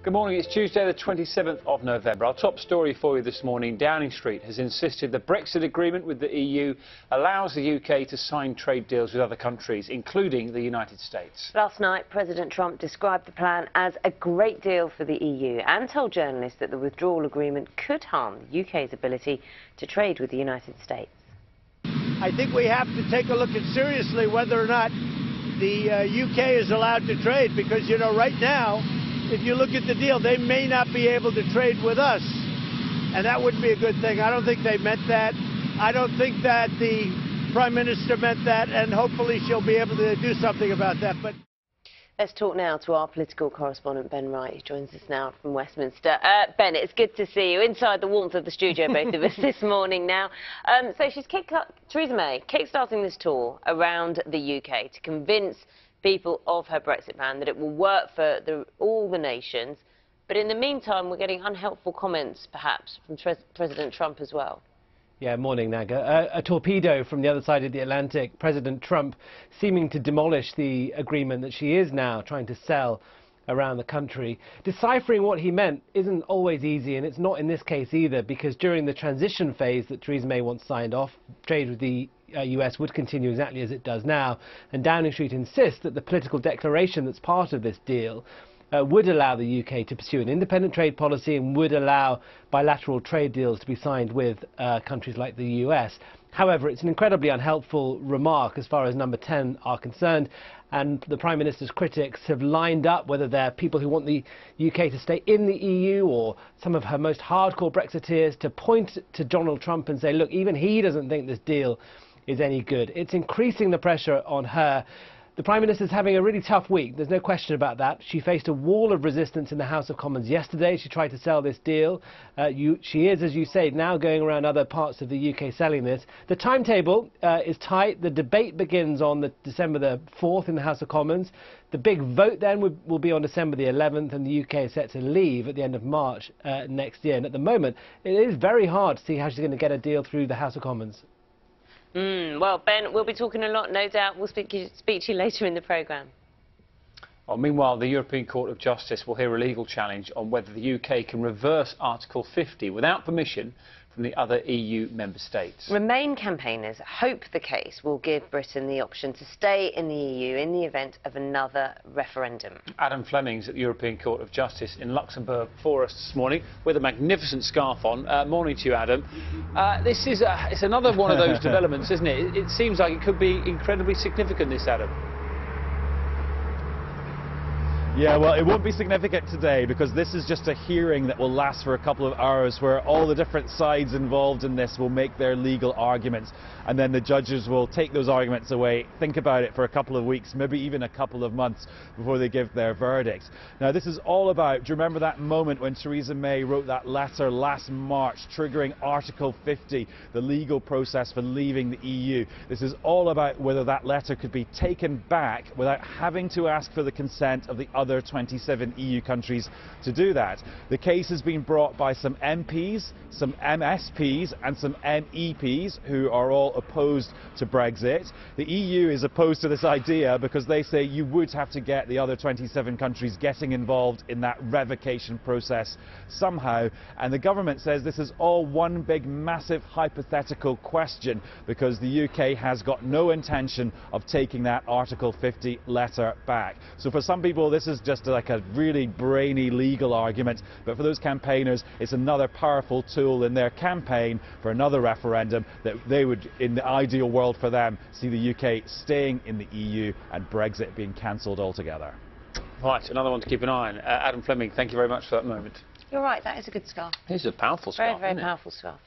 Good morning. It's Tuesday the 27th of November. Our top story for you this morning. Downing Street has insisted the Brexit agreement with the EU allows the UK to sign trade deals with other countries, including the United States. Last night, President Trump described the plan as a great deal for the EU and told journalists that the withdrawal agreement could harm the UK's ability to trade with the United States. I think we have to take a look at seriously whether or not the UK is allowed to trade, because, you know, right now, if you look at the deal, they may not be able to trade with us, and that wouldn't be a good thing. I don't think they meant that. I don't think that the Prime Minister meant that, and hopefully she'll be able to do something about that. But let's talk now to our political correspondent, Ben Wright, who joins us now from Westminster. Ben, it's good to see you inside the warmth of the studio, both of us, this morning now. So Theresa May kick-starting this tour around the UK to convince people of her Brexit plan that it will work for all the nations. But in the meantime, we're getting unhelpful comments, perhaps, from President Trump as well. Yeah, morning, Naga. A torpedo from the other side of the Atlantic. President Trump seeming to demolish the agreement that she is now trying to sell around the country. Deciphering what he meant isn't always easy, and it's not in this case either, because during the transition phase that Theresa May once signed off, trade with the US would continue exactly as it does now, and Downing Street insists that the political declaration that's part of this deal would allow the UK to pursue an independent trade policy and would allow bilateral trade deals to be signed with countries like the US. However, it's an incredibly unhelpful remark as far as number 10 are concerned, and the Prime Minister's critics have lined up, whether they're people who want the UK to stay in the EU or some of her most hardcore Brexiteers, to point to Donald Trump and say, look, even he doesn't think this deal is any good. It's increasing the pressure on her. The Prime Minister's having a really tough week, there's no question about that. She faced a wall of resistance in the House of Commons yesterday. She tried to sell this deal. She is, as you say, now going around other parts of the UK selling this. The timetable is tight. The debate begins on December the 4th in the House of Commons. The big vote then will be on December the 11th, and the UK is set to leave at the end of March next year. And at the moment, it is very hard to see how she's going to get a deal through the House of Commons. Well, Ben, we'll be talking a lot, no doubt. We'll speak to you later in the programme. Well, meanwhile, the European Court of Justice will hear a legal challenge on whether the UK can reverse Article 50 without permission from the other EU member states. Remain campaigners hope the case will give Britain the option to stay in the EU in the event of another referendum. Adam Fleming's at the European Court of Justice in Luxembourg for us this morning with a magnificent scarf on. Morning to you, Adam. This is it's another one of those developments, isn't it? It seems like it could be incredibly significant, this, Adam. Yeah, well, it won't be significant today because this is just a hearing that will last for a couple of hours where all the different sides involved in this will make their legal arguments, and then the judges will take those arguments away, think about it for a couple of weeks, maybe even a couple of months before they give their verdicts. Now, this is all about, do you remember that moment when Theresa May wrote that letter last March triggering Article 50, the legal process for leaving the EU? This is all about whether that letter could be taken back without having to ask for the consent of the other 27 EU countries to do that. The case has been brought by some MPs, some MSPs and some MEPs who are all opposed to Brexit. The EU is opposed to this idea because they say you would have to get the other 27 countries getting involved in that revocation process somehow, and the government says this is all one big massive hypothetical question because the UK has got no intention of taking that Article 50 letter back. So for some people this is just like a really brainy legal argument, but for those campaigners it's another powerful tool in their campaign for another referendum that they would, in the ideal world for them, see the UK staying in the EU and Brexit being cancelled altogether. Right, another one to keep an eye on. Adam Fleming, thank you very much for that moment. You're right, that is a good scarf. It is a powerful scarf, Very powerful scarf.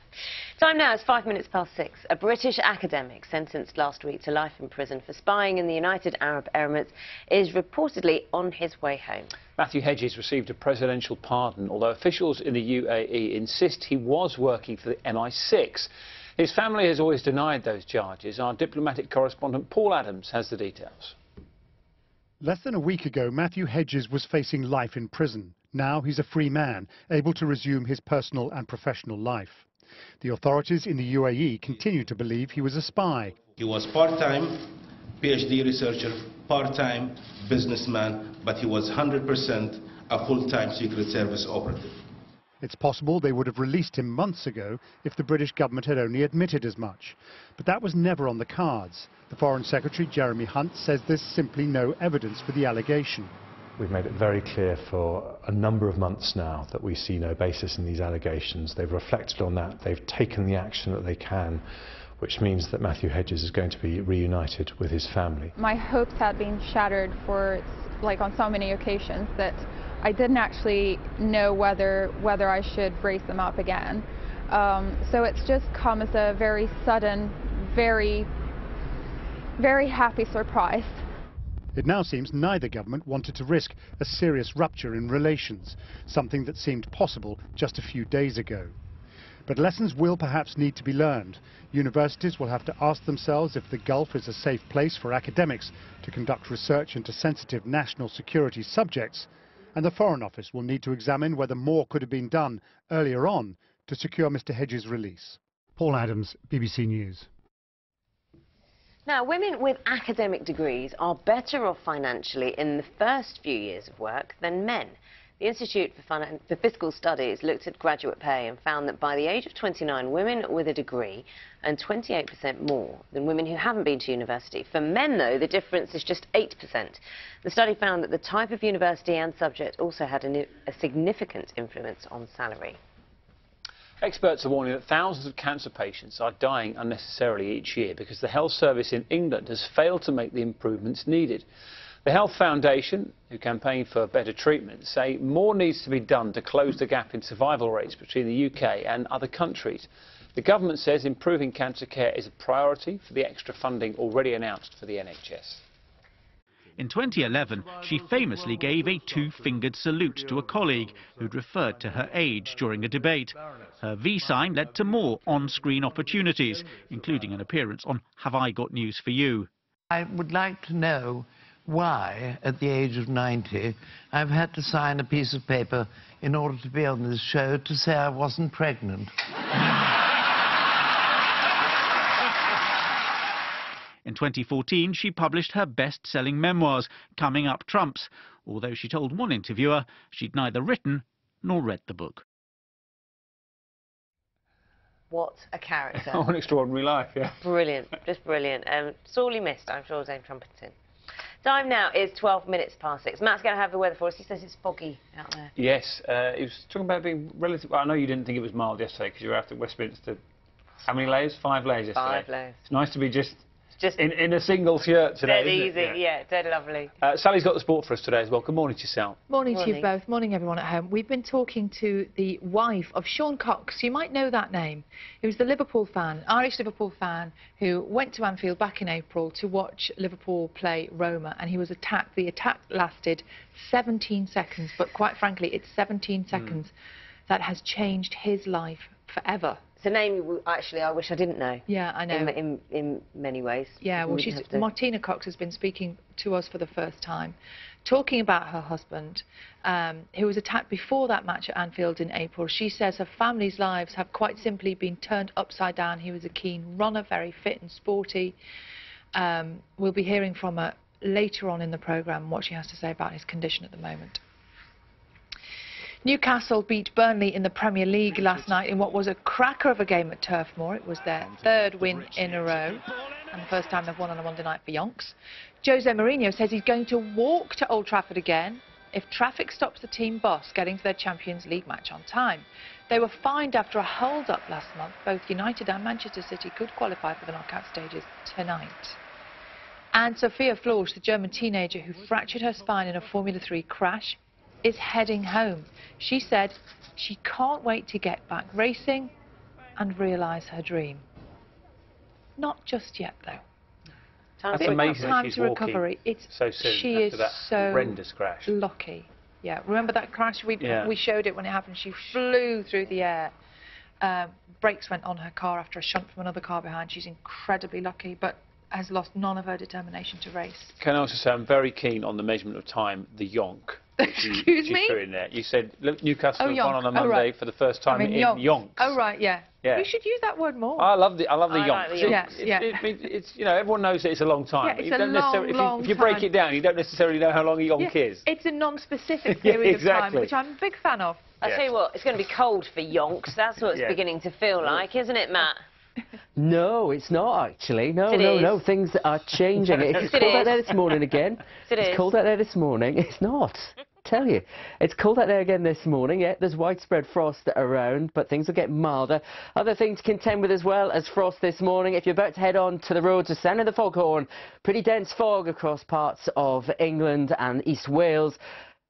Time now is 5 minutes past 6. A British academic sentenced last week to life in prison for spying in the United Arab Emirates is reportedly on his way home. Matthew Hedges received a presidential pardon, although officials in the UAE insist he was working for the MI6. His family has always denied those charges. Our diplomatic correspondent Paul Adams has the details. Less than a week ago, Matthew Hedges was facing life in prison. Now he's a free man, able to resume his personal and professional life. The authorities in the UAE continue to believe he was a spy. He was part-time PhD researcher, part-time businessman, but he was 100% a full-time Secret Service operative. It's possible they would have released him months ago if the British government had only admitted as much. But that was never on the cards. The Foreign Secretary, Jeremy Hunt, says there's simply no evidence for the allegation. We've made it very clear for a number of months now that we see no basis in these allegations. They've reflected on that. They've taken the action that they can, which means that Matthew Hedges is going to be reunited with his family. My hopes had been shattered on so many occasions that I didn't actually know whether I should brace them up again. So it's just come as a very sudden, very, very happy surprise. It now seems neither government wanted to risk a serious rupture in relations, something that seemed possible just a few days ago. But lessons will perhaps need to be learned. Universities will have to ask themselves if the Gulf is a safe place for academics to conduct research into sensitive national security subjects, and the Foreign Office will need to examine whether more could have been done earlier on to secure Mr. Hedges' release. Paul Adams, BBC News. Now, women with academic degrees are better off financially in the first few years of work than men. The Institute for Fiscal Studies looked at graduate pay and found that by the age of 29, women with a degree earn 28% more than women who haven't been to university. For men, though, the difference is just 8%. The study found that the type of university and subject also had a significant influence on salary. Experts are warning that thousands of cancer patients are dying unnecessarily each year because the health service in England has failed to make the improvements needed. The Health Foundation, who campaign for better treatment, say more needs to be done to close the gap in survival rates between the UK and other countries. The government says improving cancer care is a priority for the extra funding already announced for the NHS. In 2011, she famously gave a two-fingered salute to a colleague who'd referred to her age during a debate. Her V sign led to more on-screen opportunities, including an appearance on Have I Got News for You? I would like to know why, at the age of 90, I've had to sign a piece of paper in order to be on this show to say I wasn't pregnant. In 2014, she published her best-selling memoirs, Coming Up Trumps, although she told one interviewer she'd neither written nor read the book. What a character. Oh, an extraordinary life, yeah. Brilliant, just brilliant. Sorely missed, I'm sure, Dame Trumpeton. Time now is 12 minutes past 6. Matt's going to have the weather for us. He says it's foggy out there. Yes, he was talking about being relative. Well, I know you didn't think it was mild yesterday because you were out at Westminster. How many layers? 5 layers yesterday. 5 layers. It's nice to be just in a single shirt today. Dead easy, yeah, dead lovely. Sally's got the sport for us today as well. Good morning to you, Sal. Morning to you both. Morning, everyone at home. We've been talking to the wife of Sean Cox. You might know that name. He was the Liverpool fan, Irish Liverpool fan, who went to Anfield back in April to watch Liverpool play Roma, and he was attacked. The attack lasted 17 seconds, but quite frankly, it's 17 seconds that has changed his life forever. It's a name, actually, I wish I didn't know. Yeah, I know. In many ways. Yeah, well, Martina Cox has been speaking to us for the first time, talking about her husband, who was attacked before that match at Anfield in April. She says her family's lives have quite simply been turned upside down. He was a keen runner, very fit and sporty. We'll be hearing from her later on in the programme what she has to say about his condition at the moment. Newcastle beat Burnley in the Premier League last night in what was a cracker of a game at Turf Moor. It was their 3rd win in a row and the first time they've won on a Monday night for Yonks. Jose Mourinho says he's going to walk to Old Trafford again if traffic stops the team bus getting to their Champions League match on time. They were fined after a hold-up last month. Both United and Manchester City could qualify for the knockout stages tonight. And Sophia Florsch, the German teenager who fractured her spine in a Formula 3 crash, is heading home. She said she can't wait to get back racing and realise her dream. Not just yet, though. That's amazing. Time to recovery. It's so soon she after is that so horrendous crash. Lucky. Yeah, remember that crash? We showed it when it happened. She flew through the air. Brakes went on her car after a shunt from another car behind. She's incredibly lucky, but has lost none of her determination to race. Can I also say I'm very keen on the measurement of time, the Yonk. Excuse me? She threw in there. You said look, Newcastle Oh, won on a Yonk. Monday Oh, right. for the first time in Yonks. Yonks. Oh, right, yeah. Yeah. We should use that word more. I love the Yonks. like the Yonks. Yes, yeah. It's you know, everyone knows that it's a long time. Yeah, but it's you a don't long, necessarily- long if you break time. it down, you don't necessarily know how long a Yonk is. It's a non-specific period of time, Exactly. which I'm a big fan of. I'll tell you what, it's going to be cold for Yonks. That's what it's Yeah. beginning to feel like, isn't it, Matt? No, it's not actually. No, It no, is. no. Things are changing. It's It cold out is. there this morning again. It It's is. cold out there this morning. It's not. Tell you, it's cold out there again this morning. Yeah, there's widespread frost around, but things will get milder. Other things to contend with as well as frost this morning. If you're about to head on to the roads, just sounding the foghorn. Pretty dense fog across parts of England and East Wales.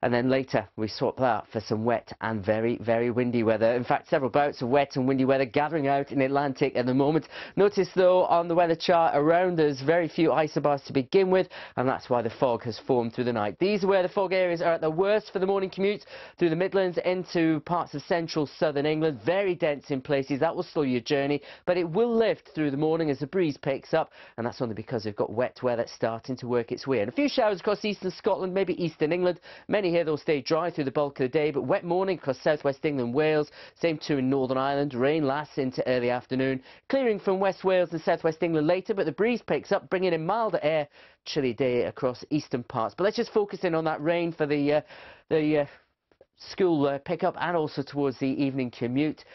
And then later, we swap that for some wet and very, very windy weather. In fact, several bouts of wet and windy weather gathering out in the Atlantic at the moment. Notice, though, on the weather chart around us, very few isobars to begin with, and that's why the fog has formed through the night. These are where the fog areas are at the worst for the morning commute through the Midlands into parts of central southern England. Very dense in places. That will slow your journey, but it will lift through the morning as the breeze picks up, and that's only because we've got wet weather starting to work its way in. A few showers across eastern Scotland, maybe eastern England. Many here, they'll stay dry through the bulk of the day, but wet morning across southwest England, Wales. Same too in Northern Ireland. Rain lasts into early afternoon. Clearing from West Wales and southwest England later, but the breeze picks up, bringing in milder air. Chilly day across eastern parts. But let's just focus in on that rain for the school pick-up and also towards the evening commute.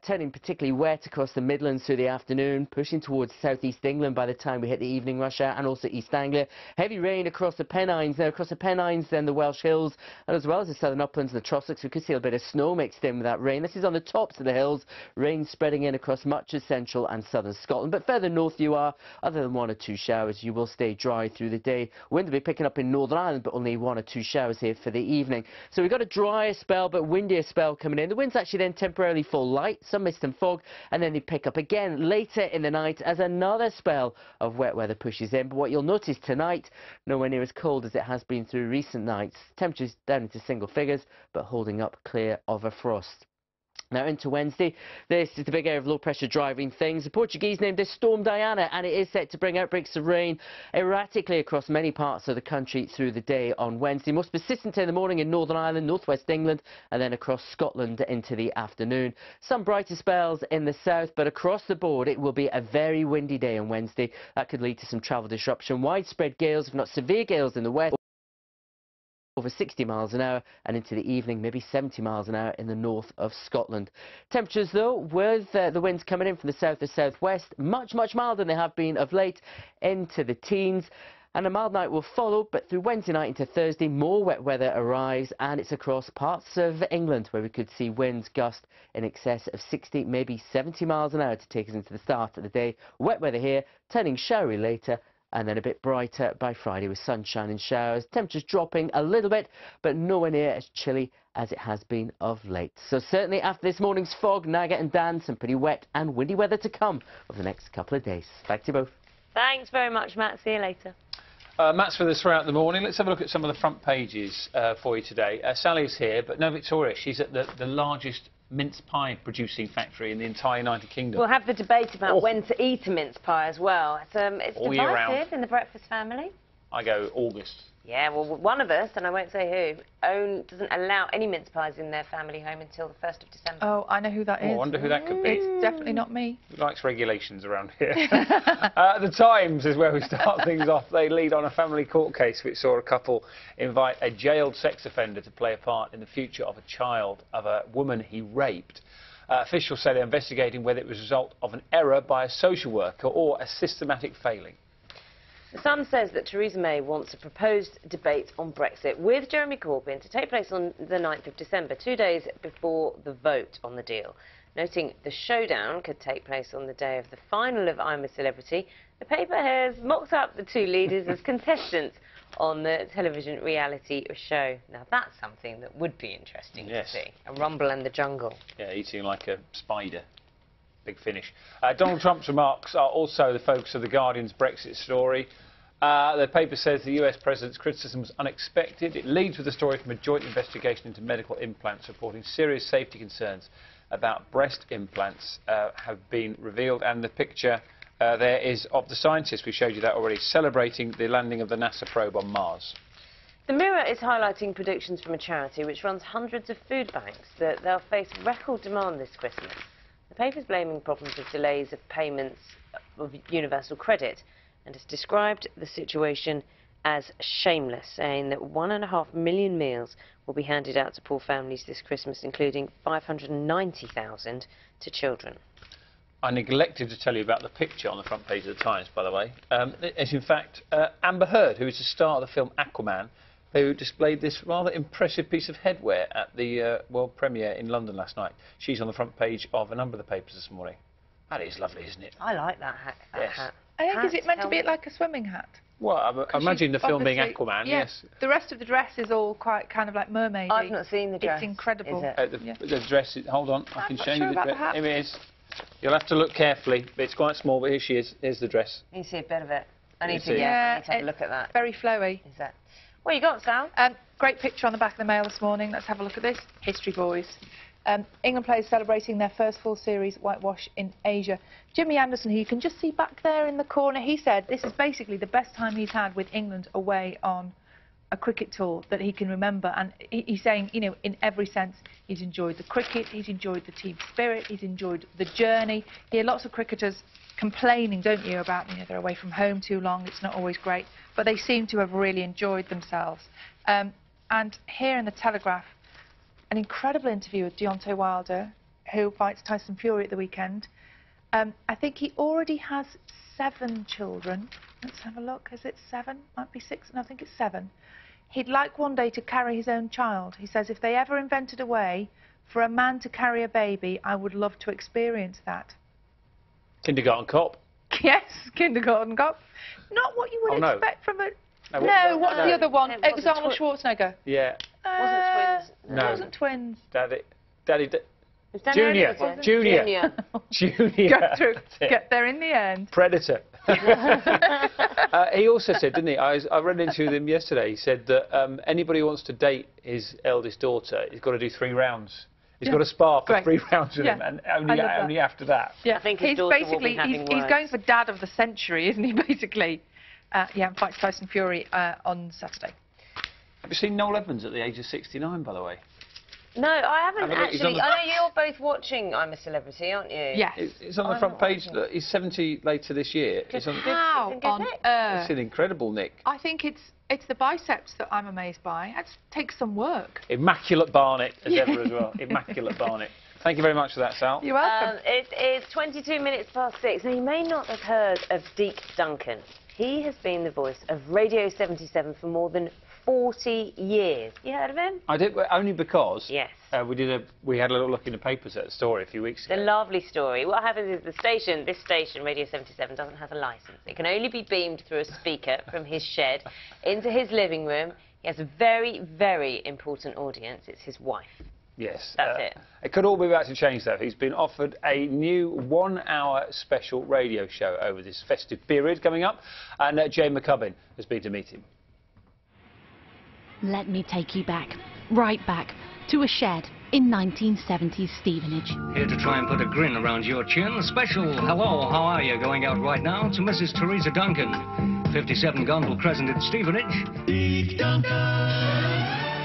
Turning particularly wet across the Midlands through the afternoon, pushing towards southeast England by the time we hit the evening rush hour, and also East Anglia. Heavy rain across the Pennines. Now across the Pennines, then the Welsh Hills, and as well as the southern uplands and the Trossachs, we could see a bit of snow mixed in with that rain. This is on the tops of the hills. Rain spreading in across much of central and southern Scotland. But further north you are, other than 1 or 2 showers, you will stay dry through the day. Wind will be picking up in Northern Ireland, but only 1 or 2 showers here for the evening. So we've got a drier spell, but windier spell coming in. The winds actually then temporarily fall light, some mist and fog, and then they pick up again later in the night as another spell of wet weather pushes in. But what you'll notice tonight, nowhere near as cold as it has been through recent nights. Temperatures down into single figures, but holding up clear of a frost. Now into Wednesday, this is the big area of low pressure driving things. The Portuguese named this Storm Diana, and it is set to bring outbreaks of rain erratically across many parts of the country through the day on Wednesday. Most persistent in the morning in Northern Ireland, northwest England, and then across Scotland into the afternoon. Some brighter spells in the south, but across the board it will be a very windy day on Wednesday. That could lead to some travel disruption. Widespread gales, if not severe gales in the west. Over 60 miles an hour, and into the evening maybe 70 miles an hour in the north of Scotland. Temperatures though, with the winds coming in from the south or southwest, much milder than they have been of late, into the teens. And a mild night will follow, but through Wednesday night into Thursday, more wet weather arrives, and it's across parts of England where we could see winds gust in excess of 60, maybe 70 miles an hour to take us into the start of the day. Wet weather here, turning showery later, and then a bit brighter by Friday with sunshine and showers. Temperatures dropping a little bit, but nowhere near as chilly as it has been of late. So certainly after this morning's fog, Naga and Dan, some pretty wet and windy weather to come over the next couple of days. Back to you both. Thanks very much, Matt. See you later. Matt's with us throughout the morning. Let's have a look at some of the front pages for you today. Sally's here, but no Victoria. She's at the largest mince pie producing factory in the entire United Kingdom. We'll have the debate about when to eat a mince pie as well. It's All year round. divisive in the breakfast family. I go August. Yeah, well, one of us, and I won't say who, doesn't allow any mince pies in their family home until the 1st of December. Oh, I know who that is. I wonder who that could be. It's definitely not me. Who likes regulations around here? The Times is where we start things off. They lead on a family court case which saw a couple invite a jailed sex offender to play a part in the future of a woman he raped. Officials say they're investigating whether it was a result of an error by a social worker or a systematic failing. The Sun says that Theresa May wants a proposed debate on Brexit with Jeremy Corbyn to take place on the 9th of December, 2 days before the vote on the deal. Noting the showdown could take place on the day of the final of I'm a Celebrity, the paper has mocked up the two leaders as contestants on the television reality show. Now that's something that would be interesting to see. A rumble in the jungle. Yeah, eating like a spider. Big finish. Donald Trump's remarks are also the focus of The Guardian's Brexit story. The paper says the US President's criticism was unexpected. It leads with a story from a joint investigation into medical implants reporting serious safety concerns about breast implants have been revealed. And the picture there is of the scientists, we showed you that already, celebrating the landing of the NASA probe on Mars. The Mirror is highlighting predictions from a charity which runs hundreds of food banks that they'll face record demand this Christmas. The paper's blaming problems of delays of payments of universal credit and has described the situation as shameless, saying that 1.5 million meals will be handed out to poor families this Christmas, including 590,000 to children. I neglected to tell you about the picture on the front page of the Times, by the way. It's in fact Amber Heard, who is the star of the film Aquaman, who displayed this rather impressive piece of headwear at the world premiere in London last night. She's on the front page of a number of the papers this morning. That is lovely, isn't it? I like that hat. Yes. I think, is it meant to be like a swimming hat? Well, I imagine the film being Aquaman, yes. The rest of the dress is all quite kind of like mermaid-y. I've not seen the dress. It's incredible. The dress, hold on, I can show you sure the about dress. the hat. Here it is. You'll have to look carefully, but it's quite small, but here she is. Here's the dress. You see a bit of it. I need to have a look at that. Very flowy. Is that? What you got, Sal? Great picture on the back of the Mail this morning. Let's have a look at this. History boys. England players celebrating their first full series whitewash in Asia. Jimmy Anderson, who you can just see back there in the corner, he said this is basically the best time he's had with England away on a cricket tour that he can remember. And he's saying, you know, in every sense, he's enjoyed the cricket, he's enjoyed the team spirit, he's enjoyed the journey. You hear lots of cricketers complaining, don't you, about, you know, they're away from home too long, it's not always great, but they seem to have really enjoyed themselves. And here in the Telegraph, an incredible interview with Deontay Wilder, who fights Tyson Fury at the weekend. I think he already has 7 children. Let's have a look. Is it 7? Might be 6. No, I think it's 7. He'd like one day to carry his own child. He says, if they ever invented a way for a man to carry a baby, I would love to experience that. Kindergarten Cop. Yes, Kindergarten Cop. Not what you would expect from a... No, what's the other one? It was Arnold Schwarzenegger. Yeah. Wasn't twins. No. It wasn't twins. Daddy. Junior. Go through. Get there in the end. Predator. He also said, didn't he? I read into him yesterday. He said that anybody who wants to date his eldest daughter, he's got to do 3 rounds. He's got to spar for 3 rounds with him, and only after that. Yeah, I think he's basically he's going for dad of the century, isn't he? Basically, fights Tyson Fury on Saturday. Have you seen Noel Edmonds at the age of 69, by the way? No, I haven't actually. I know you're both watching I'm a Celebrity, aren't you? Yes. It's on the front page. Look, he's 70 later this year. How on earth? It's an incredible nick. I think it's the biceps that I'm amazed by. It takes some work. Immaculate Barnet, as ever, as well. Immaculate Barnet. Thank you very much for that, Sal. You're welcome. It is 22 minutes past 6. Now, you may not have heard of Deke Duncan. He has been the voice of Radio 77 for more than 40 years. You heard of him? I did, only because yes. We had a little look in the papers at the story a few weeks ago. The lovely story. What happens is this station, Radio 77, doesn't have a licence. It can only be beamed through a speaker from his shed into his living room. He has a very, very important audience. It's his wife. Yes. That's it. It could all be about to change, though. He's been offered a new 1-hour special radio show over this festive period coming up, and Jane McCubbin has been to meet him. Let me take you back, right back, to a shed in 1970s Stevenage. Here to try and put a grin around your chin, special hello, how are you, going out right now to Mrs. Teresa Duncan, 57 Gondel Crescent in Stevenage. Deke Duncan.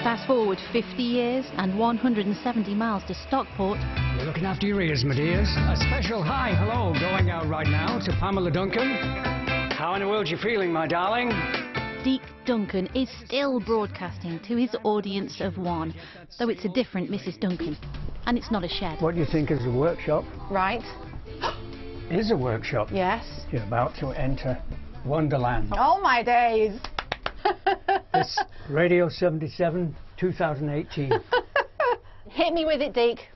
Fast forward 50 years and 170 miles to Stockport. You're looking after your ears, my dears. A special hi, hello, going out right now to Pamela Duncan. How in the world are you feeling, my darling? Deke Duncan is still broadcasting to his audience of 1, though it's a different Mrs. Duncan, and it's not a shed. What do you think is a workshop? Right. Is a workshop? Yes. You're about to enter Wonderland. Oh, my days. This Radio 77 2018. Hit me with it, Deke.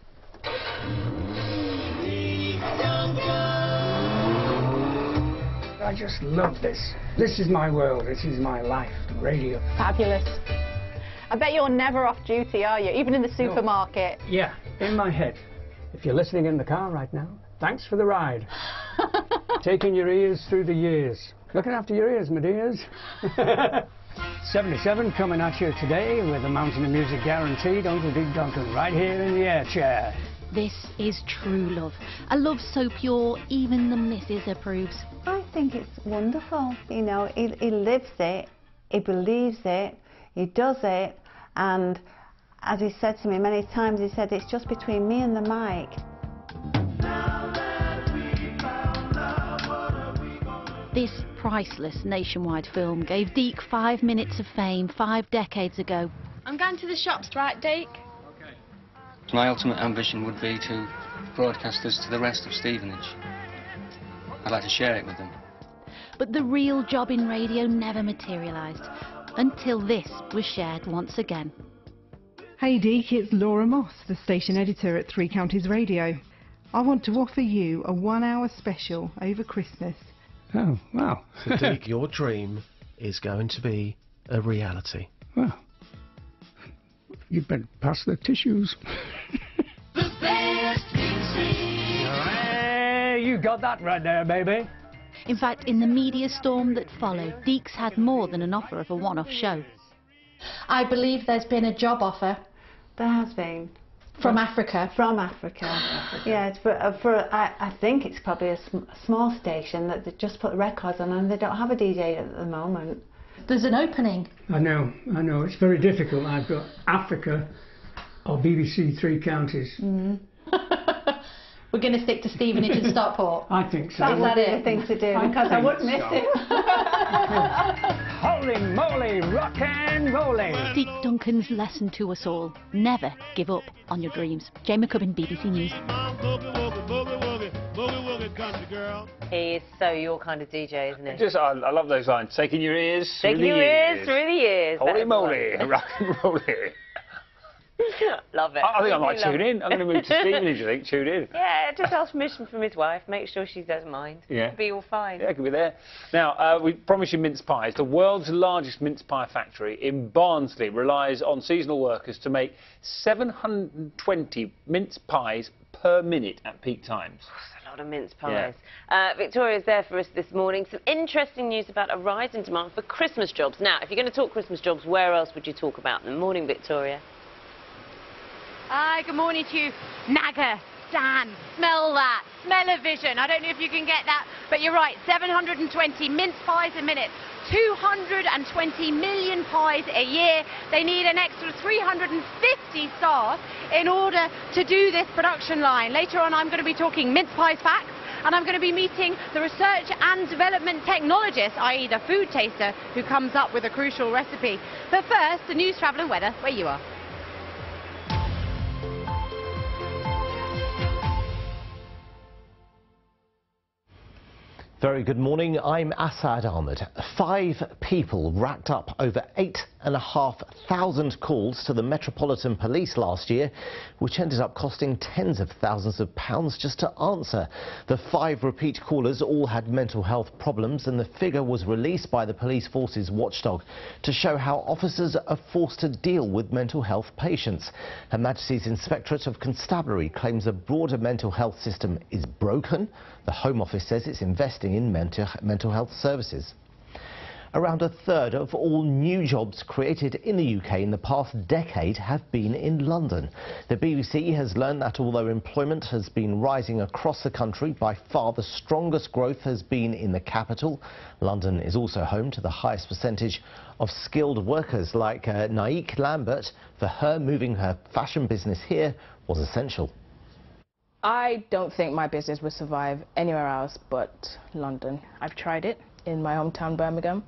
I just love this. This is my world. This is my life. Radio. Fabulous. I bet you're never off duty, are you? Even in the supermarket. No. Yeah, in my head. If you're listening in the car right now, thanks for the ride. Taking your ears through the years. Looking after your ears, my dears. 77 coming at you today with a Mountain of Music guaranteed. Uncle Deke Duncan right here in the air chair. This is true love. A love so pure, even the missus approves. I think it's wonderful. You know, he lives it, he believes it, He does it, and as he said to me many times, he said, it's just between me and the mic. This priceless nationwide film gave Deke 5 minutes of fame 5 decades ago. I'm going to the shops, right, Deke? My ultimate ambition would be to broadcast this to the rest of Stevenage. I'd like to share it with them. But the real job in radio never materialised, until this was shared once again. Hey Deke, it's Laura Moss, the station editor at Three Counties Radio. I want to offer you a 1-hour special over Christmas. Oh, wow. So Deke, your dream is going to be a reality. Well, you'd better pass the tissues. You got that right there, baby. In fact, in the media storm that followed, Deeks had more than an offer of a one-off show. I believe there's been a job offer. There has been. From Africa? From Africa. Yeah, I think it's probably a small station that they just put records on and they don't have a DJ at the moment. There's an opening. I know. It's very difficult. I've got Africa or BBC Three Counties. Mm. We're going to stick to Stevenage and Stockport. I think so. That would be the thing to do, because I wouldn't miss it. Holy moly, rock and rolling! Deke Duncan's lesson to us all: never give up on your dreams. Jane McCubbin, BBC News. He is so your kind of DJ, isn't he? Just, I love those lines. Taking your ears Taking your ears through the years. Holy moly, rock and rolling. Love it. I think I might tune in. I'm going to move to Stevenage, I think. Tune in. Yeah, just ask permission from his wife. Make sure she doesn't mind. Yeah. It'll be all fine. Yeah, I could be there. Now, we promise you mince pies. The world's largest mince pie factory in Barnsley relies on seasonal workers to make 720 mince pies per minute at peak times. That's a lot of mince pies. Yeah. Victoria's there for us this morning. Some interesting news about a rise in demand for Christmas jobs. Now, if you're going to talk Christmas jobs, where else would you talk about them? Morning, Victoria. Hi, good morning to you. Naga, Stan, smell that. Smell-o-vision. I don't know if you can get that, but you're right. 720 mince pies a minute. 220 million pies a year. They need an extra 350 staff in order to do this production line. Later on, I'm going to be talking mince pies facts, and I'm going to be meeting the research and development technologist, i.e. the food taster, who comes up with a crucial recipe. But first, the news, travel and weather, where you are. Very good morning, I'm Asad Ahmed. 5 people racked up over 8,500 calls to the Metropolitan Police last year, which ended up costing tens of thousands of pounds just to answer. The 5 repeat callers all had mental health problems, and the figure was released by the police force's watchdog to show how officers are forced to deal with mental health patients. Her Majesty's Inspectorate of Constabulary claims a broader mental health system is broken. The Home Office says it's investing in mental health services. Around a third of all new jobs created in the UK in the past decade have been in London. The BBC has learned that although employment has been rising across the country, by far the strongest growth has been in the capital. London is also home to the highest percentage of skilled workers like Naik Lambert. For her, moving her fashion business here was essential. I don't think my business would survive anywhere else but London. I've tried it in my hometown Birmingham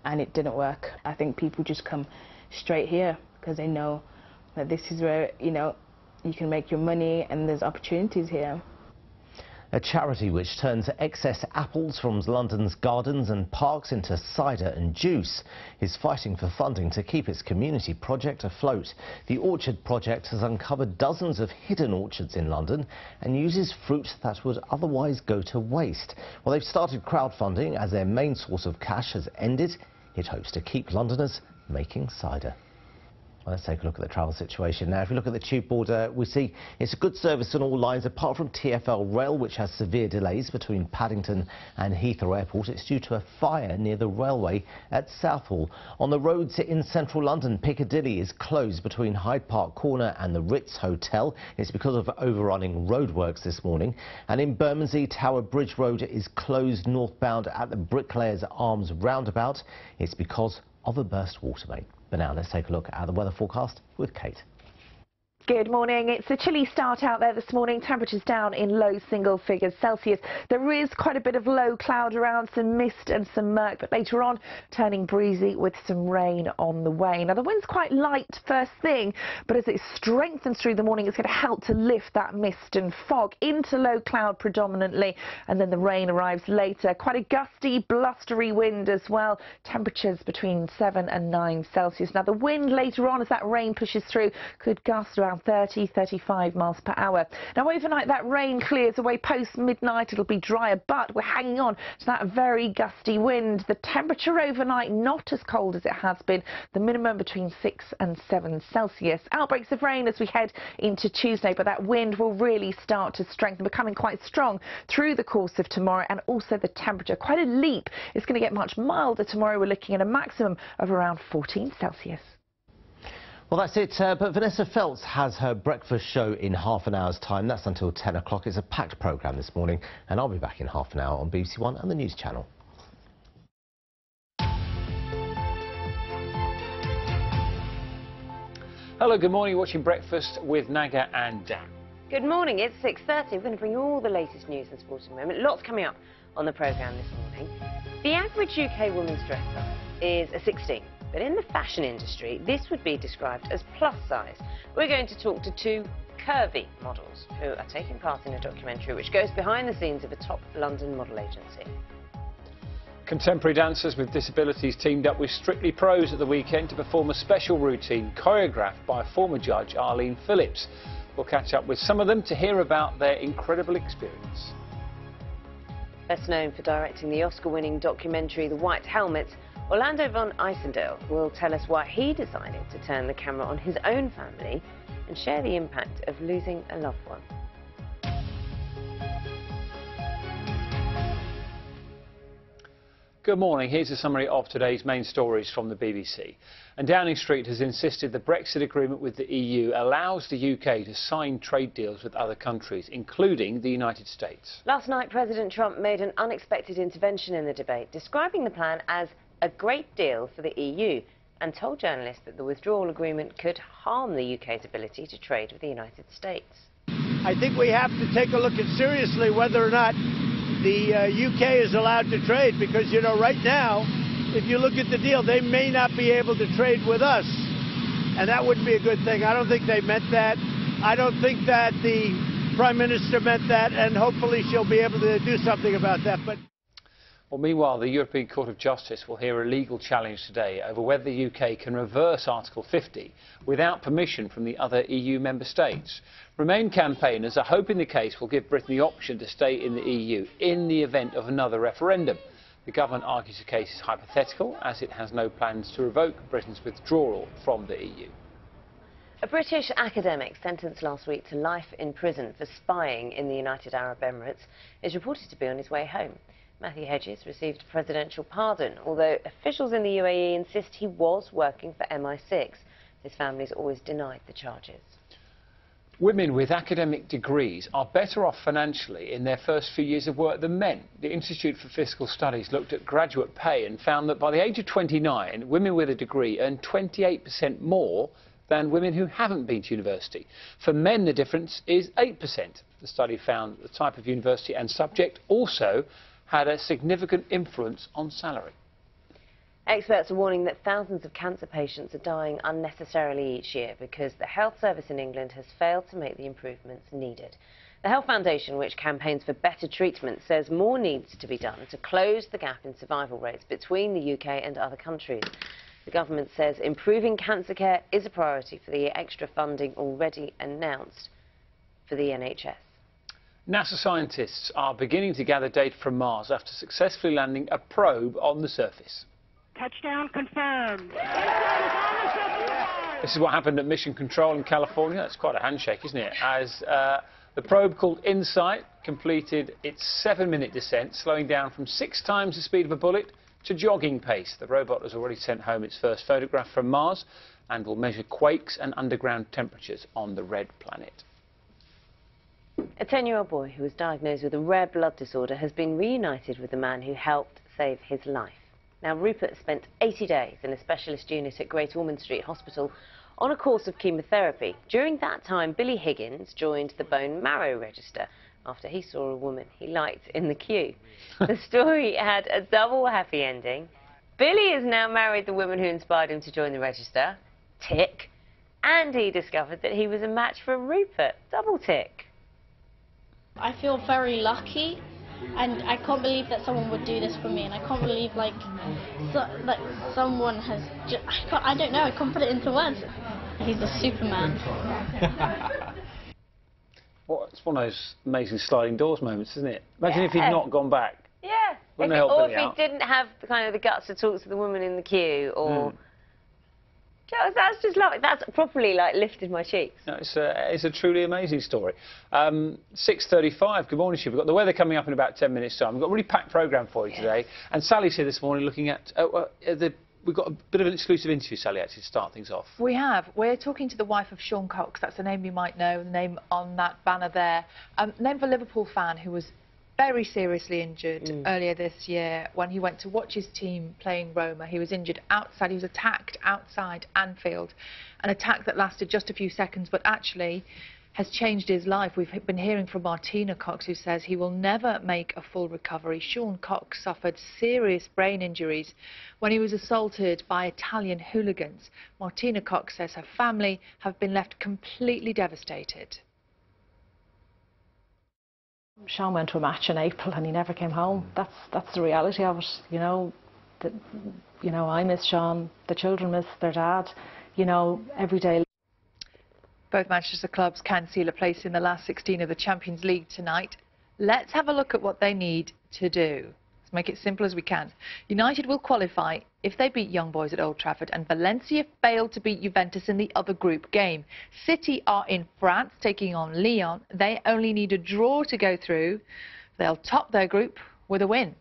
and it didn't work. I think people just come straight here because they know that this is where, you know, you can make your money and there's opportunities here. A charity which turns excess apples from London's gardens and parks into cider and juice is fighting for funding to keep its community project afloat. The Orchard Project has uncovered dozens of hidden orchards in London and uses fruit that would otherwise go to waste. Well, they've started crowdfunding as their main source of cash has ended. It hopes to keep Londoners making cider. Let's take a look at the travel situation now. If we look at the tube board, we see it's a good service on all lines apart from TfL Rail, which has severe delays between Paddington and Heathrow Airport. It's due to a fire near the railway at Southall. On the roads in central London, Piccadilly is closed between Hyde Park Corner and the Ritz Hotel. It's because of overrunning roadworks this morning. And in Bermondsey, Tower Bridge Road is closed northbound at the Bricklayers Arms roundabout. It's because of a burst water main. But now let's take a look at the weather forecast with Kate. Good morning. It's a chilly start out there this morning. Temperatures down in low single figures Celsius. There is quite a bit of low cloud around, some mist and some murk, but later on turning breezy with some rain on the way. Now the wind's quite light first thing, but as it strengthens through the morning, it's going to help to lift that mist and fog into low cloud predominantly, and then the rain arrives later. Quite a gusty, blustery wind as well. Temperatures between 7 and 9 Celsius. Now the wind later on, as that rain pushes through, could gust around 30-35 miles per hour. Now overnight that rain clears away. Post midnight it'll be drier, but we're hanging on to that very gusty wind. The temperature overnight not as cold as it has been, the minimum between 6 and 7 Celsius. Outbreaks of rain as we head into Tuesday, but that wind will really start to strengthen, becoming quite strong through the course of tomorrow, and also the temperature quite a leap. It's going to get much milder tomorrow. We're looking at a maximum of around 14 Celsius. Well, that's it, but Vanessa Feltz has her breakfast show in half an hour's time. That's until 10 o'clock. It's a packed programme this morning, and I'll be back in half an hour on BBC One and the News Channel. Hello, good morning. You're watching Breakfast with Naga and Dan. Good morning, it's 6:30. We're going to bring you all the latest news and sport in a moment. Lots coming up on the programme this morning. The average UK woman's dress size is a 16. But in the fashion industry, this would be described as plus size. We're going to talk to two curvy models who are taking part in a documentary which goes behind the scenes of a top London model agency. Contemporary dancers with disabilities teamed up with Strictly Pros at the weekend to perform a special routine choreographed by former judge Arlene Phillips. We'll catch up with some of them to hear about their incredible experience. Best known for directing the Oscar-winning documentary The White Helmet, Orlando von Eisendale will tell us why he decided to turn the camera on his own family and share the impact of losing a loved one. Good morning. Here's a summary of today's main stories from the BBC. And Downing Street has insisted the Brexit agreement with the EU allows the UK to sign trade deals with other countries, including the United States. Last night, President Trump made an unexpected intervention in the debate, describing the plan as a great deal for the EU, and told journalists that the withdrawal agreement could harm the UK's ability to trade with the United States. I think we have to take a look at seriously whether or not the UK is allowed to trade, because, you know, right now, if you look at the deal, they may not be able to trade with us, and that wouldn't be a good thing. I don't think they meant that. I don't think that the Prime Minister meant that, and hopefully she'll be able to do something about that. But well, meanwhile, the European Court of Justice will hear a legal challenge today over whether the UK can reverse Article 50 without permission from the other EU member states. Remain campaigners are hoping the case will give Britain the option to stay in the EU in the event of another referendum. The government argues the case is hypothetical, as it has no plans to revoke Britain's withdrawal from the EU. A British academic sentenced last week to life in prison for spying in the United Arab Emirates is reported to be on his way home. Matthew Hedges received a presidential pardon, although officials in the UAE insist he was working for MI6. His family's always denied the charges. Women with academic degrees are better off financially in their first few years of work than men. The Institute for Fiscal Studies looked at graduate pay and found that by the age of 29, women with a degree earn 28% more than women who haven't been to university. For men, the difference is 8%. The study found the type of university and subject also had a significant influence on salary. Experts are warning that thousands of cancer patients are dying unnecessarily each year because the health service in England has failed to make the improvements needed. The Health Foundation, which campaigns for better treatment, says more needs to be done to close the gap in survival rates between the UK and other countries. The government says improving cancer care is a priority for the extra funding already announced for the NHS. NASA scientists are beginning to gather data from Mars after successfully landing a probe on the surface. Touchdown confirmed. This is what happened at Mission Control in California. That's quite a handshake, isn't it? As the probe called InSight completed its 7-minute descent, slowing down from 6 times the speed of a bullet to jogging pace. The robot has already sent home its first photograph from Mars and will measure quakes and underground temperatures on the red planet. A 10-year-old boy who was diagnosed with a rare blood disorder has been reunited with the man who helped save his life. Now, Rupert spent 80 days in a specialist unit at Great Ormond Street Hospital on a course of chemotherapy. During that time, Billy Higgins joined the bone marrow register after he saw a woman he liked in the queue. The story had a double happy ending. Billy has now married the woman who inspired him to join the register, tick, and he discovered that he was a match for Rupert, double tick. I feel very lucky, and I can't believe that someone would do this for me, and I can't believe like someone has I don't know, I can't put it into words. He's a Superman. Well, it's one of those amazing sliding doors moments, isn't it? Imagine if he'd not gone back. Yeah. Or if he didn't have the guts to talk to the woman in the queue, or... That's just lovely. That's properly, like, lifted my cheeks. No, it's a truly amazing story. 6:35, good morning to you. We've got the weather coming up in about 10 minutes' time. We've got a really packed programme for you today. And Sally's here this morning looking at... we've got a bit of an exclusive interview, Sally, actually, to start things off. We have. We're talking to the wife of Sean Cox. That's a name you might know, the name on that banner there. Name of a Liverpool fan who was very seriously injured earlier this year when he went to watch his team playing Roma. He was injured outside. He was attacked outside Anfield. An attack that lasted just a few seconds, but actually has changed his life. We've been hearing from Martina Cox, who says he will never make a full recovery. Sean Cox suffered serious brain injuries when he was assaulted by Italian hooligans. Martina Cox says her family have been left completely devastated. Sean went to a match in April and he never came home. That's the reality of it. You know, I miss Sean. The children miss their dad. You know, every day. Both Manchester clubs can seal a place in the last 16 of the Champions League tonight. Let's have a look at what they need to do. Let's make it simple as we can. United will qualify if they beat Young Boys at Old Trafford, and Valencia failed to beat Juventus in the other group game. City are in France taking on Lyon. They only need a draw to go through. They'll top their group with a win.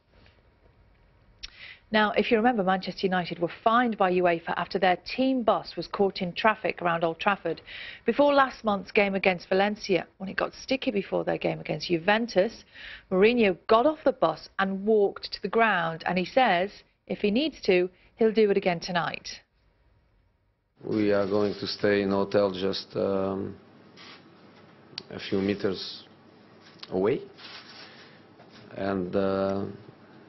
Now, if you remember, Manchester United were fined by UEFA after their team bus was caught in traffic around Old Trafford before last month's game against Valencia. When it got sticky before their game against Juventus, Mourinho got off the bus and walked to the ground, and he says if he needs to, he'll do it again tonight. We are going to stay in a hotel just a few meters away, and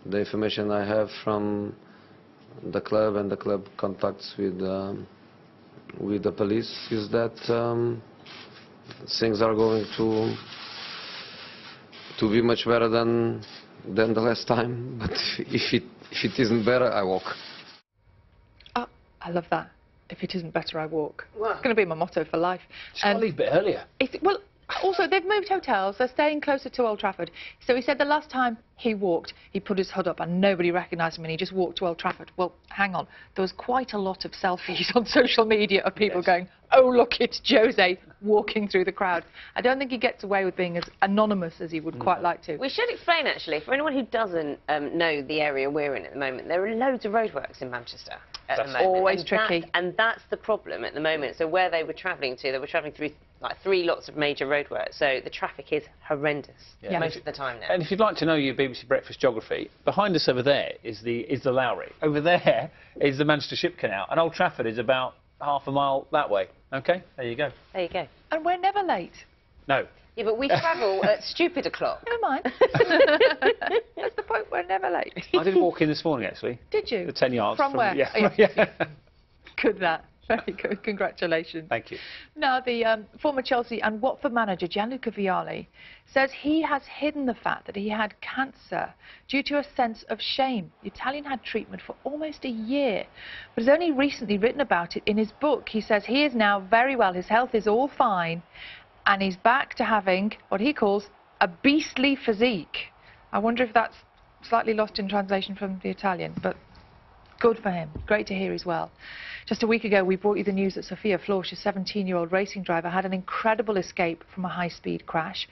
the information I have from the club and the club contacts with the police is that things are going to be much better than the last time. But if it isn't better, I walk. Oh, I love that. If it isn't better, I walk. Wow. It's going to be my motto for life. Just got to leave a bit earlier. Well, also, they've moved hotels. They're staying closer to Old Trafford. So he said the last time he walked, he put his hood up and nobody recognised him and he just walked to Old Trafford. Well, hang on. There was quite a lot of selfies on social media of people going, oh, look, it's Jose walking through the crowd. I don't think he gets away with being as anonymous as he would quite like to. We should explain, actually, for anyone who doesn't know the area we're in at the moment, there are loads of roadworks in Manchester. That's always tricky. And that's the problem at the moment. So where they were travelling to, they were travelling through like 3 lots of major roadworks. So the traffic is horrendous most of the time now. And if you'd like to know your BBC Breakfast geography, behind us over there is the Lowry. Over there is the Manchester Ship Canal. And Old Trafford is about half a mile that way. OK? There you go. There you go. And we're never late. No. Yeah, but we travel at stupid o'clock. Never mind. That's the point, we're never late. I did walk in this morning, actually. Did you? The 10 yards. From where? Yeah. Oh, yeah. Good, that. Very good. Congratulations. Thank you. Now, the former Chelsea and Watford manager, Gianluca Vialli, says he has hidden the fact that he had cancer due to a sense of shame. The Italian had treatment for almost a year, but has only recently written about it in his book. He says he is now very well, his health is all fine, and he's back to having what he calls a beastly physique. I wonder if that's slightly lost in translation from the Italian, but good for him. Great to hear he's well. Just a week ago, we brought you the news that Sophia Florsch, a 17-year-old racing driver, had an incredible escape from a high-speed crash.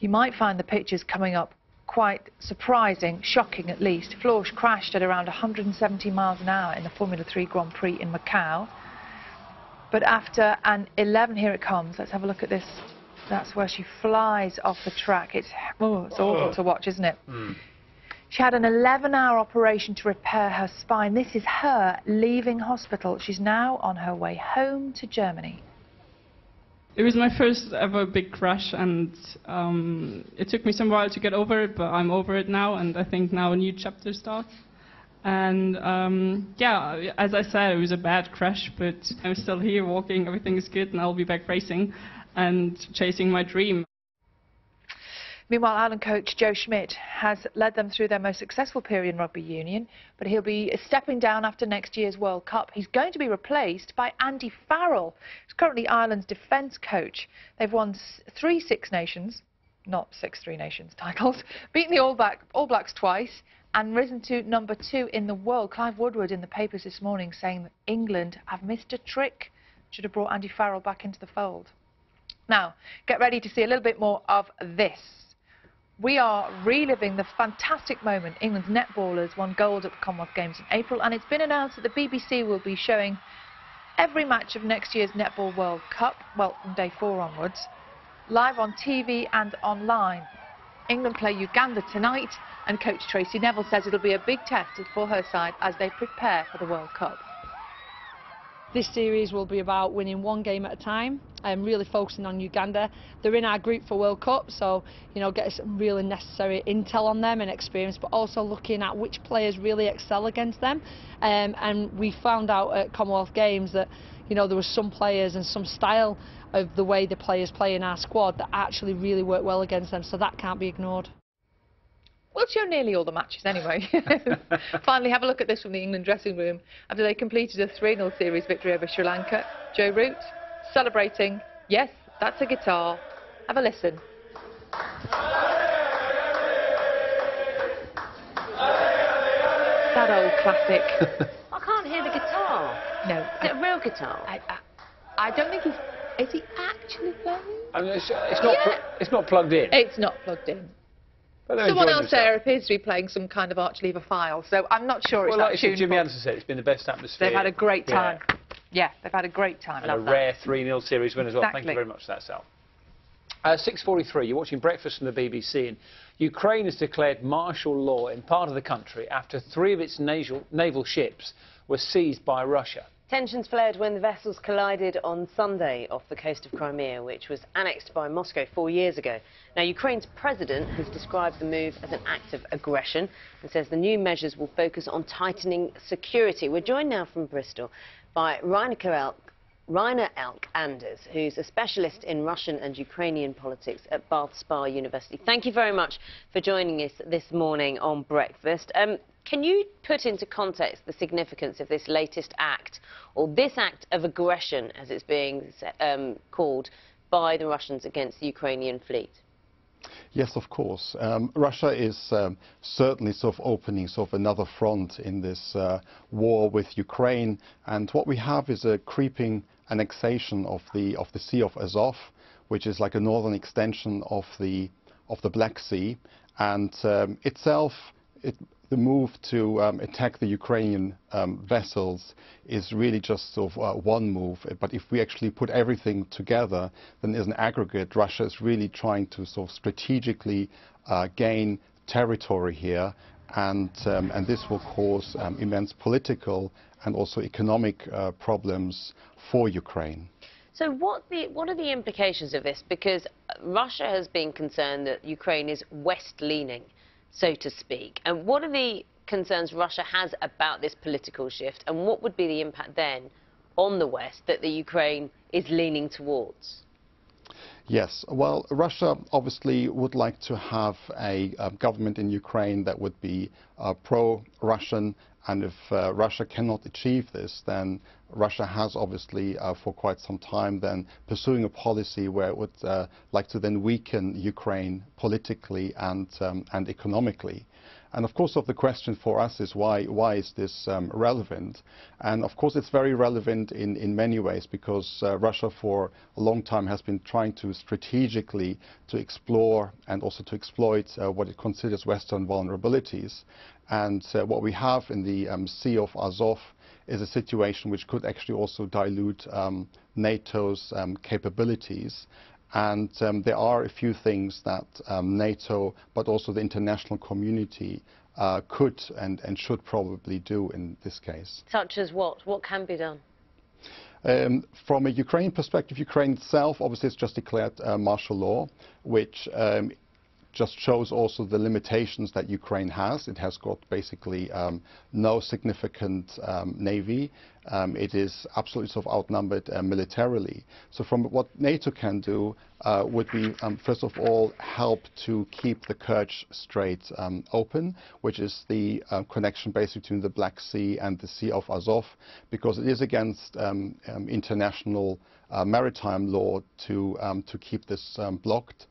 You might find the pictures coming up quite surprising, shocking at least. Florsch crashed at around 170 miles an hour in the Formula 3 Grand Prix in Macau. But after an 11, here it comes. Let's have a look at this. That's where she flies off the track. It's awful to watch, isn't it? She had an 11-hour operation to repair her spine. This is her leaving hospital. She's now on her way home to Germany. It was my first ever big crash, and it took me some while to get over it, but I'm over it now, and I think now a new chapter starts. And yeah, as I said, it was a bad crash, but I'm still here walking, everything is good, and I'll be back racing and chasing my dream. Meanwhile, Ireland coach Joe Schmidt has led them through their most successful period in rugby union, but he'll be stepping down after next year's World Cup. He's going to be replaced by Andy Farrell, who's currently Ireland's defence coach. They've won 3 Six Nations, not 6 Three Nations titles, beaten the All Blacks twice, and risen to number 2 in the world. Clive Woodward in the papers this morning saying that England have missed a trick. Should have brought Andy Farrell back into the fold. Now, get ready to see a little bit more of this. We are reliving the fantastic moment England's netballers won gold at the Commonwealth Games in April, and it's been announced that the BBC will be showing every match of next year's Netball World Cup, well, from day 4 onwards, live on TV and online. England play Uganda tonight, and coach Tracy Neville says it'll be a big test for her side as they prepare for the World Cup. This series will be about winning 1 game at a time and really focusing on Uganda. They're in our group for World Cup, so get some really necessary intel on them and experience, but also looking at which players really excel against them. And we found out at Commonwealth Games that there was some players and some style of the way the players play in our squad that actually really work well against them, so that can't be ignored. We'll show nearly all the matches anyway. Finally, have a look at this from the England dressing room after they completed a 3-0 series victory over Sri Lanka. Joe Root celebrating. Yes, that's a guitar. Have a listen. That old classic. I can't hear the guitar. No. Is it a real guitar? I don't think he's... Is he actually playing? I mean, it's not plugged in. It's not plugged in. Someone else there appears to be playing some kind of Arch Lever file, so I'm not sure it's that tuneful. Jimmy Anderson said, it's been the best atmosphere. They've had a great time. Yeah, they've had a great time. And rare 3-0 series win as well. Thank you very much for that, Sal. 6:43, you're watching Breakfast from the BBC, and Ukraine has declared martial law in part of the country after 3 of its naval ships were seized by Russia. Tensions flared when the vessels collided on Sunday off the coast of Crimea, which was annexed by Moscow 4 years ago. Now, Ukraine's president has described the move as an act of aggression and says the new measures will focus on tightening security. We're joined now from Bristol by Rainer Elk-Anders, who's a specialist in Russian and Ukrainian politics at Bath Spa University. Thank you very much for joining us this morning on Breakfast. Can you put into context the significance of this latest act, or this act of aggression, as it's being called, by the Russians against the Ukrainian fleet? Yes, of course. Russia is certainly sort of opening sort of another front in this war with Ukraine, and what we have is a creeping annexation of the Sea of Azov, which is like a northern extension of the Black Sea, and the move to attack the Ukrainian vessels is really just sort of one move. But if we actually put everything together, then as an aggregate, Russia is really trying to sort of strategically gain territory here, and this will cause immense political and also economic problems for Ukraine. So what are the implications of this? Because Russia has been concerned that Ukraine is west-leaning, so to speak. And what are the concerns Russia has about this political shift, and what would be the impact then on the West that the Ukraine is leaning towards? Yes, well, Russia obviously would like to have a government in Ukraine that would be pro-Russian, and if Russia cannot achieve this, then Russia has obviously for quite some time then pursuing a policy where it would like to then weaken Ukraine politically and economically. And of course, the question for us is why is this relevant? And of course, it's very relevant in many ways, because Russia for a long time has been trying to strategically to explore and also to exploit what it considers Western vulnerabilities. And what we have in the Sea of Azov is a situation which could actually also dilute NATO's capabilities. And there are a few things that NATO, but also the international community, could and should probably do in this case. Such as what? What can be done? From a Ukraine perspective, Ukraine itself obviously has just declared martial law, which just shows also the limitations that Ukraine has. It has got basically no significant navy. It is absolutely sort of outnumbered militarily. So from what NATO can do would be, first of all, help to keep the Kerch Strait open, which is the connection basically between the Black Sea and the Sea of Azov, because it is against international maritime law to keep this blocked.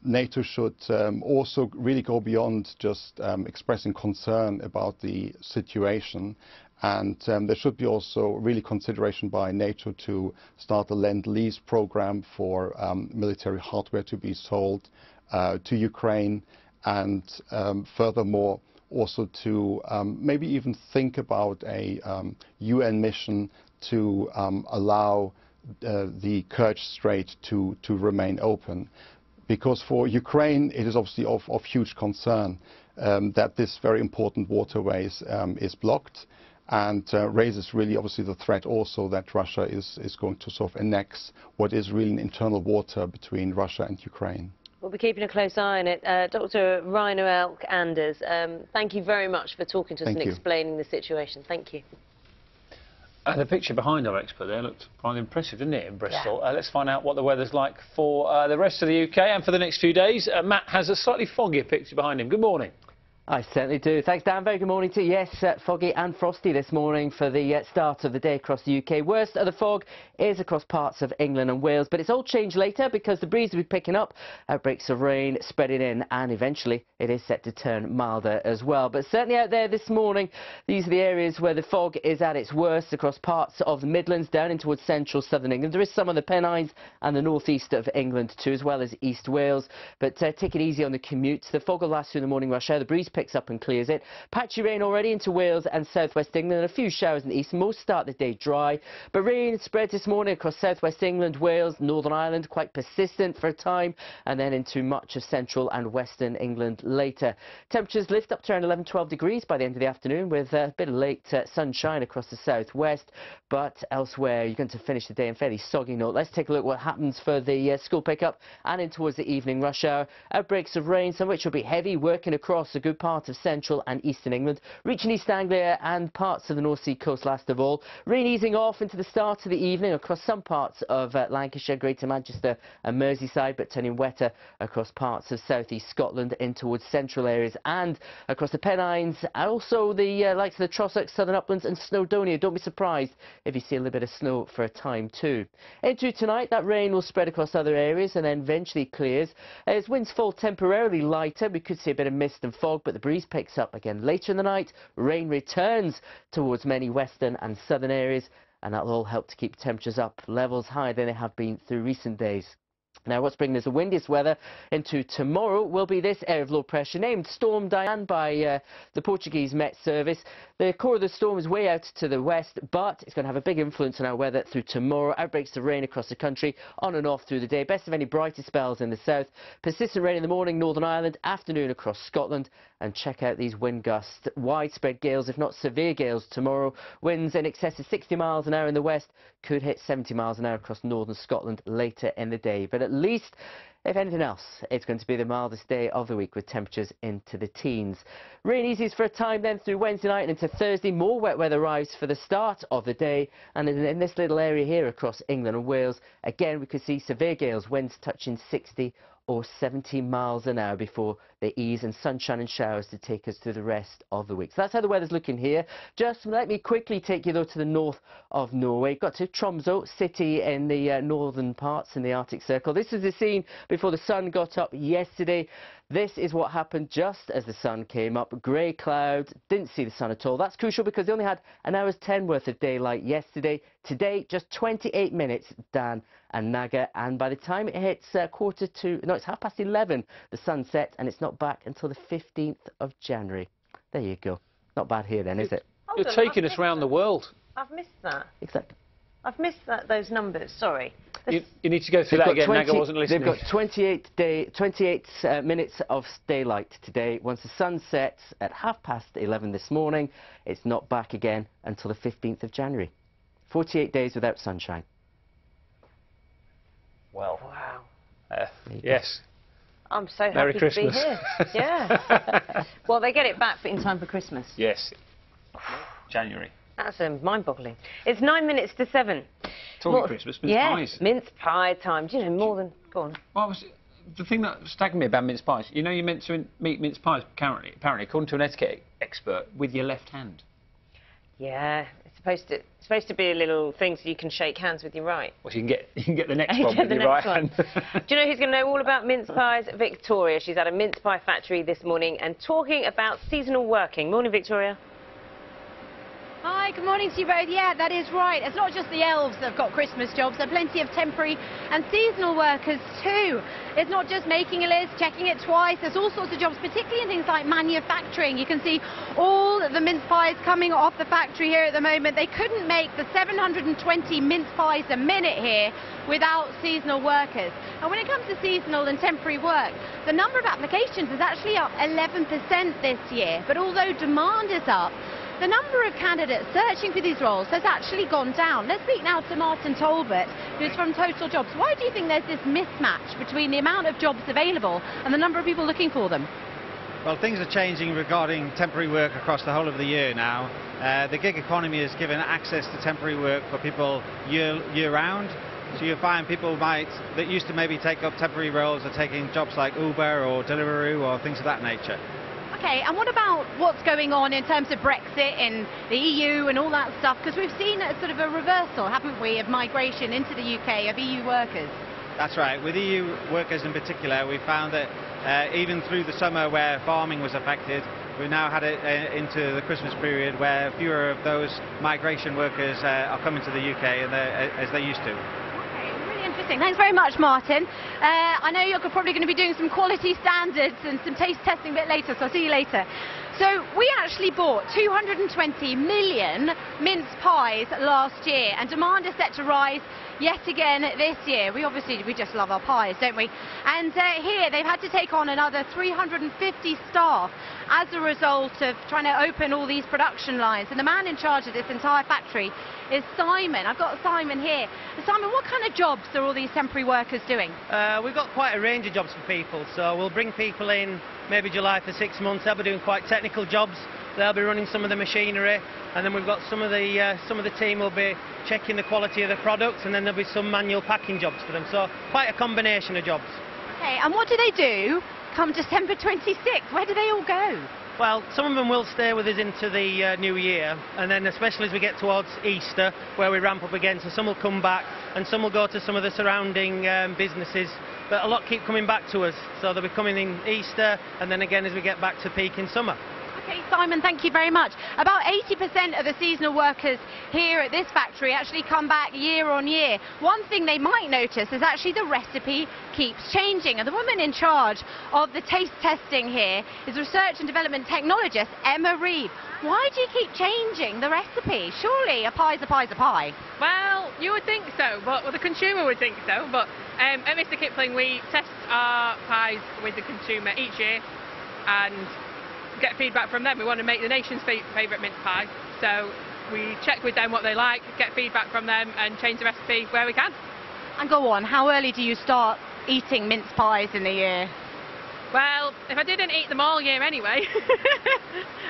NATO should also really go beyond just expressing concern about the situation, and there should be also really consideration by NATO to start a Lend-Lease program for military hardware to be sold to Ukraine, and furthermore also to maybe even think about a UN mission to allow the Kerch Strait to remain open. Because for Ukraine, it is obviously of huge concern that this very important waterway is blocked, and raises really obviously the threat also that Russia is going to sort of annex what is really an internal water between Russia and Ukraine. We'll be keeping a close eye on it. Dr. Rainer Elk-Anders, thank you very much for talking to us and explaining the situation. Thank you. The picture behind our expert there looked quite impressive, didn't it, in Bristol? Yeah. Let's find out what the weather's like for the rest of the UK and for the next few days. Matt has a slightly foggier picture behind him. Good morning. I certainly do. Thanks, Dan. Very good morning to you. Yes, foggy and frosty this morning for the start of the day across the UK. Worst of the fog is across parts of England and Wales, but it's all changed later because the breeze will be picking up, outbreaks of rain spreading in, and eventually it is set to turn milder as well. But certainly out there this morning, these are the areas where the fog is at its worst across parts of the Midlands down in towards central southern England. There is some on the Pennines and the northeast of England too, as well as East Wales. But take it easy on the commute. The fog will last through the morning rush hour. The breeze picks up and clears it. Patchy rain already into Wales and southwest England, and a few showers in the east. Most start the day dry, but rain spreads this morning across southwest England, Wales, Northern Ireland, quite persistent for a time, and then into much of central and western England later. Temperatures lift up to around 11-12 degrees by the end of the afternoon, with a bit of late sunshine across the southwest, but elsewhere you're going to finish the day in fairly soggy note. Let's take a look at what happens for the school pickup and in towards the evening rush hour. Outbreaks of rain, some of which will be heavy, working across a good part of central and eastern England, reaching East Anglia and parts of the North Sea coast last of all. Rain easing off into the start of the evening across some parts of Lancashire, Greater Manchester and Merseyside, but turning wetter across parts of southeast Scotland in towards central areas and across the Pennines, and also the likes of the Trossachs, Southern Uplands and Snowdonia. Don't be surprised if you see a little bit of snow for a time too. Into tonight, that rain will spread across other areas and then eventually clears. As winds fall temporarily lighter, we could see a bit of mist and fog, but the breeze picks up again later in the night. Rain returns towards many western and southern areas, and that will all help to keep temperatures up levels higher than they have been through recent days. Now, what's bringing us the windiest weather into tomorrow will be this area of low pressure named Storm Diane by the Portuguese Met Service. The core of the storm is way out to the west, but it's going to have a big influence on our weather through tomorrow. Outbreaks of rain across the country, on and off through the day. Best of any brighter spells in the south. Persistent rain in the morning, Northern Ireland, afternoon across Scotland. And check out these wind gusts. Widespread gales, if not severe gales tomorrow. Winds in excess of 60 miles an hour in the west, could hit 70 miles an hour across northern Scotland later in the day. But at least, if anything else, it's going to be the mildest day of the week with temperatures into the teens. Rain eases for a time then through Wednesday night and into Thursday. More wet weather arrives for the start of the day, and in this little area here across England and Wales, again we could see severe gales, winds touching 60 or 70 miles an hour before they ease, and sunshine and showers to take us through the rest of the week. So that's how the weather's looking here. Just let me quickly take you though to the north of Norway. Got to Tromsø, city in the northern parts in the Arctic Circle. This is the scene before the sun got up yesterday. This is what happened just as the sun came up. Grey clouds, didn't see the sun at all. That's crucial because they only had an hour's 10 worth of daylight yesterday. Today, just 28 minutes, Dan and Naga, and by the time it hits it's 11:30, the sun sets, and it's not back until the 15th of January. There you go. Not bad here then, is it? You're taking us round the world. I've missed that. Exactly. I've missed those numbers, sorry. You need to go through that again. Naga wasn't listening. They've got 28 minutes of daylight today. Once the sun sets at 11:30 this morning, it's not back again until the 15th of January. 48 days without sunshine. Well, wow. Yes. I'm so Merry happy Christmas. to be here. Yeah. Well, they get it back in time for Christmas. Yes. January. That's mind-boggling. It's 9 minutes to 7. Talking Christmas, mince pies. Mince pie time. Do you know more than... Go on. Well, the thing that staggered me about mince pies, you know you're meant to eat mince pies, apparently, according to an etiquette expert, with your left hand. Yeah, it's supposed to be a little thing so you can shake hands with your right. Well, you can get the next one with your right hand. Do you know who's going to know all about mince pies? Victoria. She's at a mince pie factory this morning and talking about seasonal working. Morning, Victoria. Hi, good morning to you both. Yeah, that is right. It's not just the elves that have got Christmas jobs. There are plenty of temporary and seasonal workers too. It's not just making a list, checking it twice. There's all sorts of jobs, particularly in things like manufacturing. You can see all the mince pies coming off the factory here at the moment. They couldn't make the 720 mince pies a minute here without seasonal workers. And when it comes to seasonal and temporary work, the number of applications is actually up 11% this year. But although demand is up, the number of candidates searching for these roles has actually gone down. Let's speak now to Martin Talbot, who's from Total Jobs. Why do you think there's this mismatch between the amount of jobs available and the number of people looking for them? Well, things are changing regarding temporary work across the whole of the year now. The gig economy has given access to temporary work for people year-round. So you find people that used to maybe take up temporary roles are taking jobs like Uber or Deliveroo or things of that nature. Okay, and what about what's going on in terms of Brexit in the EU and all that stuff? Because we've seen a sort of a reversal, haven't we, of migration into the UK of EU workers. That's right. With EU workers in particular, we found that even through the summer where farming was affected, we've now had it into the Christmas period where fewer of those migration workers are coming to the UK as they used to. Interesting. Thanks very much, Martin. I know you're probably going to be doing some quality standards and some taste testing a bit later, so I'll see you later. So we actually bought 220 million mince pies last year, and demand is set to rise yet again this year. We just love our pies, don't we? And here they've had to take on another 350 staff as a result of trying to open all these production lines. And the man in charge of this entire factory is Simon. I've got Simon here. Simon, what kind of jobs are all these temporary workers doing? We've got quite a range of jobs for people. So we'll bring people in maybe July for 6 months. They'll be doing quite technical jobs. They'll be running some of the machinery, and then we've got some of the team will be checking the quality of the products, and then there'll be some manual packing jobs for them. So quite a combination of jobs. Okay, and what do they do come December 26th? Where do they all go? Well, some of them will stay with us into the new year, and then especially as we get towards Easter, where we ramp up again, so some will come back, and some will go to some of the surrounding businesses. But a lot keep coming back to us, so they'll be coming in Easter, and then again as we get back to peak in summer. Okay, Simon, thank you very much. About 80% of the seasonal workers here at this factory actually come back year on year. One thing they might notice is actually the recipe keeps changing. And the woman in charge of the taste testing here is research and development technologist Emma Reeve. Why do you keep changing the recipe? Surely a pie's a pie's a pie. Well, you would think so, but the consumer would think so. But at Mr. Kipling, we test our pies with the consumer each year and get feedback from them. We want to make the nation's favourite mince pie, so we check with them what they like, get feedback from them and change the recipe where we can. And go on, how early do you start eating mince pies in the year? Well, if I didn't eat them all year anyway,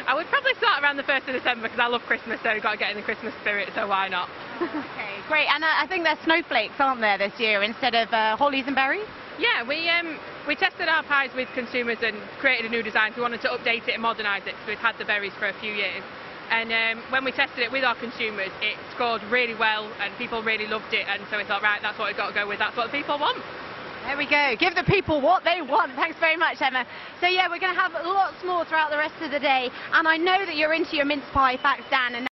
I would probably start around the 1st of December because I love Christmas, so we've got to get in the Christmas spirit, so why not? Okay, great. And I think there's snowflakes, aren't there, this year instead of hollies and berries? Yeah, we tested our pies with consumers and created a new design. We wanted to update it and modernise it because we'd had the berries for a few years. And when we tested it with our consumers, it scored really well and people really loved it. And so we thought, right, that's what we've got to go with. That's what the people want. There we go. Give the people what they want. Thanks very much, Emma. So yeah, we're going to have lots more throughout the rest of the day. And I know that you're into your mince pie facts, Dan. And